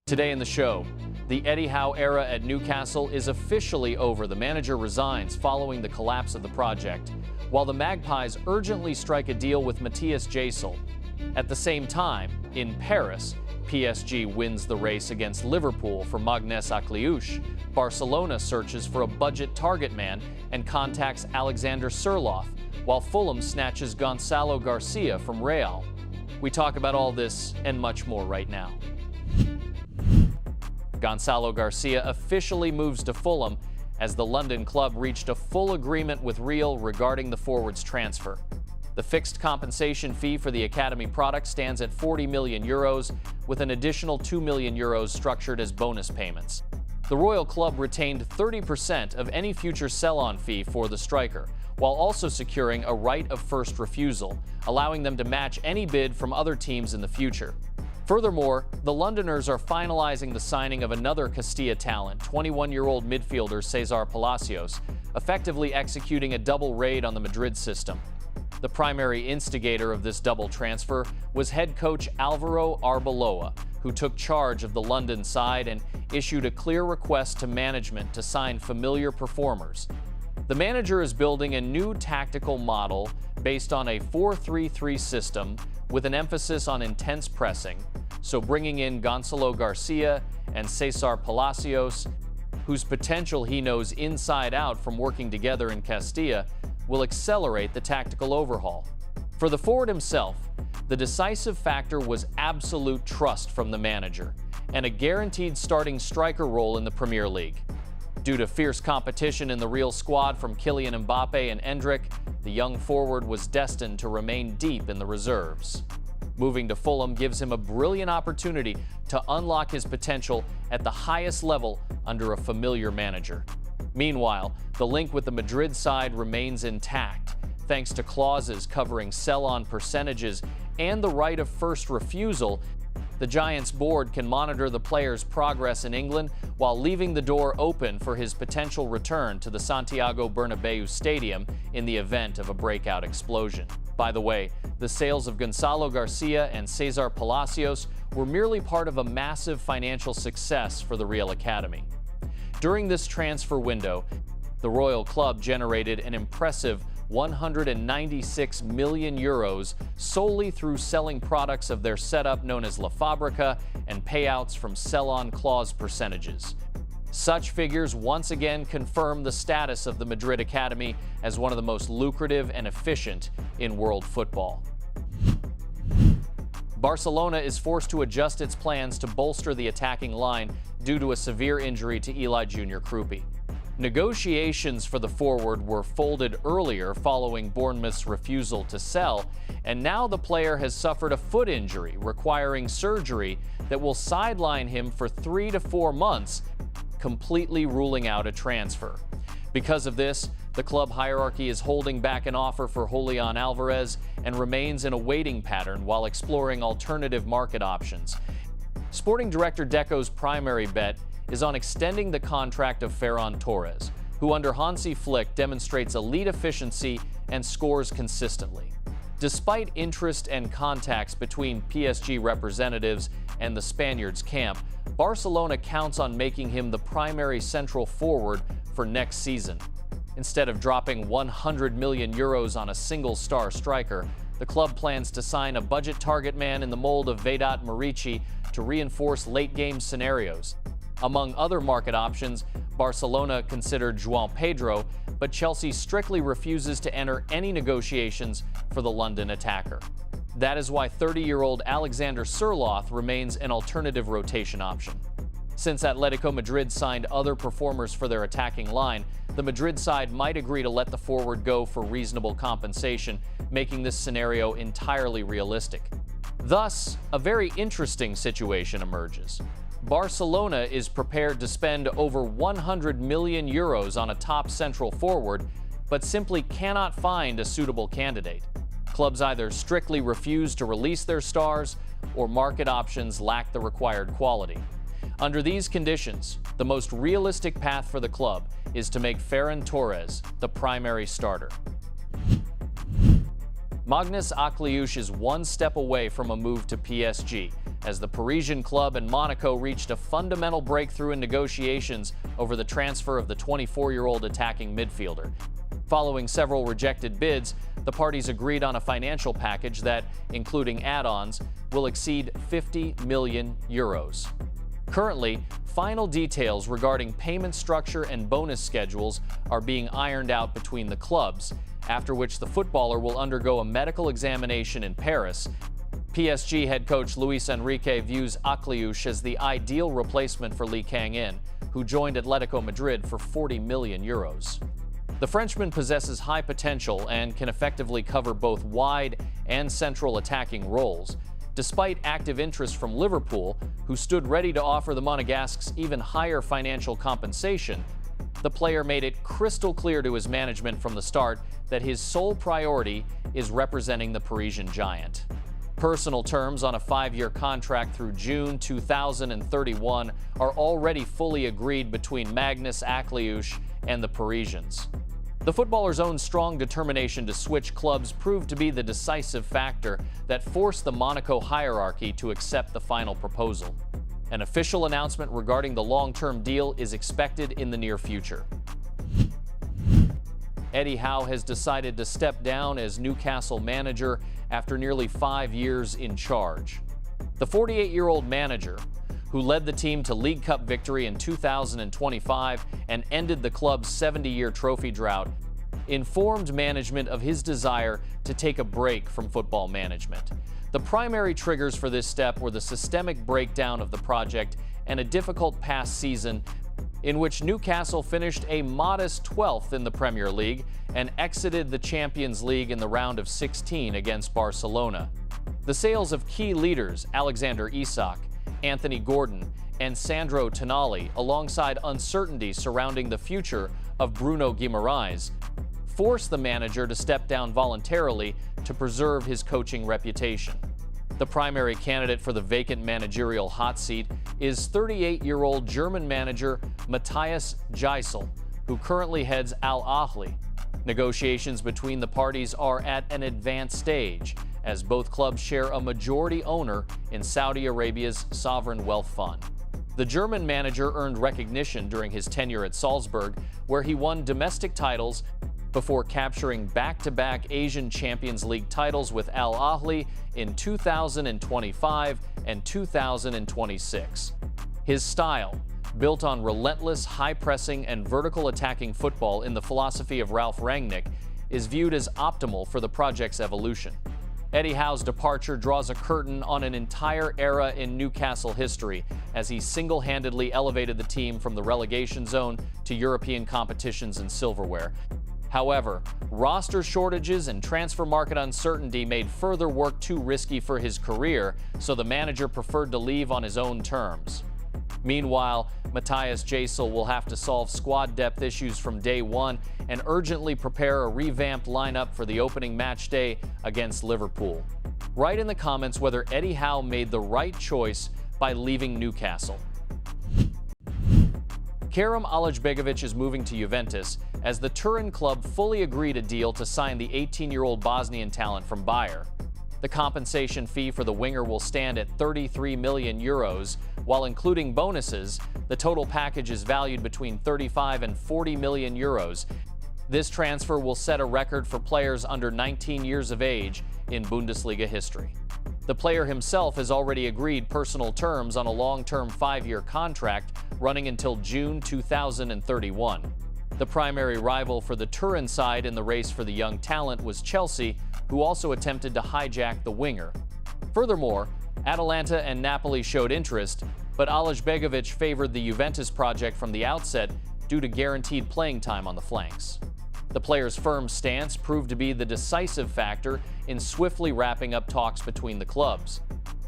Today in the show, the Eddie Howe era at Newcastle is officially over. The manager resigns following the collapse of the project, while the Magpies urgently strike a deal with Matthias Jaissle. At the same time, in Paris, PSG wins the race against Liverpool for Maghnes Akliouche. Barcelona searches for a budget target man and contacts Alexander Serloff, while Fulham snatches Gonzalo García from Real. We talk about all this and much more right now. Gonzalo García officially moves to Fulham as the London club reached a full agreement with Real regarding the forward's transfer. The fixed compensation fee for the academy product stands at €40 million, with an additional €2 million structured as bonus payments. The Royal Club retained 30% of any future sell-on fee for the striker, while also securing a right of first refusal, allowing them to match any bid from other teams in the future. Furthermore, the Londoners are finalizing the signing of another Castilla talent, 21-year-old midfielder César Palacios, effectively executing a double raid on the Madrid system. The primary instigator of this double transfer was head coach Álvaro Arbeloa, who took charge of the London side and issued a clear request to management to sign familiar performers. The manager is building a new tactical model based on a 4-3-3 system with an emphasis on intense pressing, so bringing in Gonzalo García and César Palacios, whose potential he knows inside out from working together in Castilla, will accelerate the tactical overhaul. For the forward himself, the decisive factor was absolute trust from the manager and a guaranteed starting striker role in the Premier League. Due to fierce competition in the Real squad from Kylian Mbappe and Endrick, the young forward was destined to remain deep in the reserves. Moving to Fulham gives him a brilliant opportunity to unlock his potential at the highest level under a familiar manager. Meanwhile, the link with the Madrid side remains intact, thanks to clauses covering sell-on percentages and the right of first refusal. The Giants board can monitor the player's progress in England while leaving the door open for his potential return to the Santiago Bernabéu stadium in the event of a breakout explosion. By the way, the sales of Gonzalo García and César Palacios were merely part of a massive financial success for the Real Academy. During this transfer window, the Royal Club generated an impressive €196 million solely through selling products of their setup known as La Fabrica and payouts from sell-on clause percentages. Such figures once again confirm the status of the Madrid Academy as one of the most lucrative and efficient in world football. Barcelona is forced to adjust its plans to bolster the attacking line due to a severe injury to Eli Jr. Krupi. Negotiations for the forward were folded earlier following Bournemouth's refusal to sell, and now the player has suffered a foot injury requiring surgery that will sideline him for 3 to 4 months, completely ruling out a transfer. Because of this, the club hierarchy is holding back an offer for Julian Alvarez and remains in a waiting pattern while exploring alternative market options. Sporting director Deco's primary bet is on extending the contract of Ferran Torres, who under Hansi Flick demonstrates elite efficiency and scores consistently. Despite interest and contacts between PSG representatives and the Spaniards' camp, Barcelona counts on making him the primary central forward for next season. Instead of dropping €100 million on a single-star striker, the club plans to sign a budget target man in the mold of Vedat Muriqi to reinforce late-game scenarios. Among other market options, Barcelona considered João Pedro, but Chelsea strictly refuses to enter any negotiations for the London attacker. That is why 30-year-old Alexander Serloff remains an alternative rotation option. Since Atletico Madrid signed other performers for their attacking line, the Madrid side might agree to let the forward go for reasonable compensation, making this scenario entirely realistic. Thus, a very interesting situation emerges. Barcelona is prepared to spend over €100 million on a top central forward, but simply cannot find a suitable candidate. Clubs either strictly refuse to release their stars, or market options lack the required quality. Under these conditions, the most realistic path for the club is to make Ferran Torres the primary starter. Maghnes Akliouche is one step away from a move to PSG, as the Parisian club and Monaco reached a fundamental breakthrough in negotiations over the transfer of the 24-year-old attacking midfielder. Following several rejected bids, the parties agreed on a financial package that, including add-ons, will exceed 50 million euros. Currently, final details regarding payment structure and bonus schedules are being ironed out between the clubs, after which the footballer will undergo a medical examination in Paris. PSG head coach Luis Enrique views Akliouche as the ideal replacement for Lee Kang-in, who joined Atletico Madrid for 40 million euros. The Frenchman possesses high potential and can effectively cover both wide and central attacking roles. Despite active interest from Liverpool, who stood ready to offer the Monegasques even higher financial compensation, the player made it crystal clear to his management from the start that his sole priority is representing the Parisian giant. Personal terms on a 5-year contract through June 2031 are already fully agreed between Maghnes Akliouche and the Parisians. The footballer's own strong determination to switch clubs proved to be the decisive factor that forced the Monaco hierarchy to accept the final proposal. An official announcement regarding the long-term deal is expected in the near future. Eddie Howe has decided to step down as Newcastle manager after nearly 5 years in charge. The 48-year-old manager, who led the team to League Cup victory in 2025 and ended the club's 70-year trophy drought, informed management of his desire to take a break from football management. The primary triggers for this step were the systemic breakdown of the project and a difficult past season in which Newcastle finished a modest 12th in the Premier League and exited the Champions League in the round of 16 against Barcelona. The sales of key leaders Alexander Isak, Anthony Gordon, and Sandro Tonali, alongside uncertainty surrounding the future of Bruno Guimaraes, forced the manager to step down voluntarily to preserve his coaching reputation. The primary candidate for the vacant managerial hot seat is 38-year-old German manager Matthias Jaissle, who currently heads Al Ahly. Negotiations between the parties are at an advanced stage, as both clubs share a majority owner in Saudi Arabia's sovereign wealth fund. The German manager earned recognition during his tenure at Salzburg, where he won domestic titles before capturing back-to-back Asian Champions League titles with Al Ahly in 2025 and 2026. His style, built on relentless, high-pressing and vertical attacking football in the philosophy of Ralf Rangnick, is viewed as optimal for the project's evolution. Eddie Howe's departure draws a curtain on an entire era in Newcastle history, as he single-handedly elevated the team from the relegation zone to European competitions and silverware. However, roster shortages and transfer market uncertainty made further work too risky for his career, so the manager preferred to leave on his own terms. Meanwhile, Matthias Jaissle will have to solve squad depth issues from day one and urgently prepare a revamped lineup for the opening match day against Liverpool. Write in the comments whether Eddie Howe made the right choice by leaving Newcastle. Kerem Albeovich is moving to Juventus as the Turin club fully agreed a deal to sign the 18-year-old Bosnian talent from Bayer. The compensation fee for the winger will stand at 33 million euros, while including bonuses, the total package is valued between 35 and 40 million euros. This transfer will set a record for players under 19 years of age in Bundesliga history. The player himself has already agreed personal terms on a long-term 5-year contract running until June 2031. The primary rival for the Turin side in the race for the young talent was Chelsea, who also attempted to hijack the winger. Furthermore, Atalanta and Napoli showed interest, but Albeovich favored the Juventus project from the outset due to guaranteed playing time on the flanks. The player's firm stance proved to be the decisive factor in swiftly wrapping up talks between the clubs.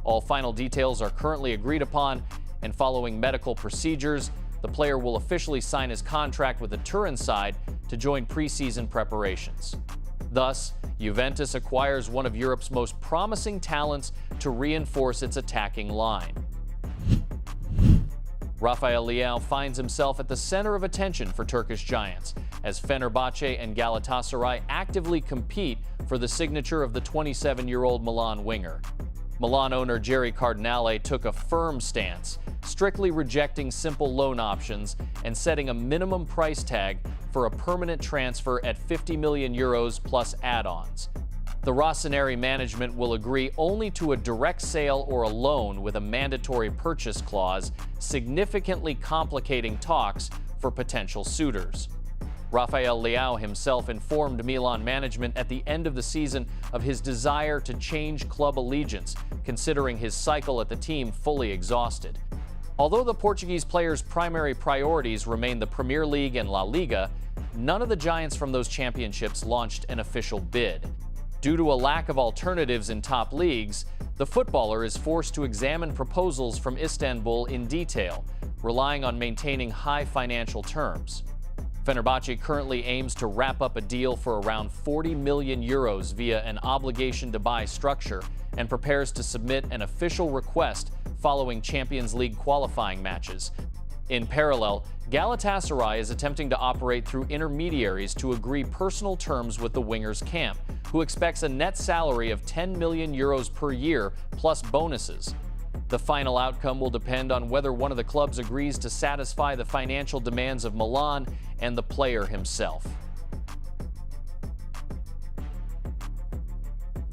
All final details are currently agreed upon, and following medical procedures, the player will officially sign his contract with the Turin side to join preseason preparations. Thus, Juventus acquires one of Europe's most promising talents to reinforce its attacking line. Rafael Liao finds himself at the center of attention for Turkish giants, as Fenerbahce and Galatasaray actively compete for the signature of the 27-year-old Milan winger. Milan owner Jerry Cardinale took a firm stance, strictly rejecting simple loan options and setting a minimum price tag for a permanent transfer at €50 million plus add-ons. The Rossoneri management will agree only to a direct sale or a loan with a mandatory purchase clause, significantly complicating talks for potential suitors. Rafael Liao himself informed Milan management at the end of the season of his desire to change club allegiance, considering his cycle at the team fully exhausted. Although the Portuguese player's primary priorities remain the Premier League and La Liga, none of the giants from those championships launched an official bid. Due to a lack of alternatives in top leagues, the footballer is forced to examine proposals from Istanbul in detail, relying on maintaining high financial terms. Fenerbahce currently aims to wrap up a deal for around €40 million via an obligation-to-buy structure and prepares to submit an official request following Champions League qualifying matches. In parallel, Galatasaray is attempting to operate through intermediaries to agree personal terms with the winger's camp, who expects a net salary of €10 million per year plus bonuses. The final outcome will depend on whether one of the clubs agrees to satisfy the financial demands of Milan and the player himself.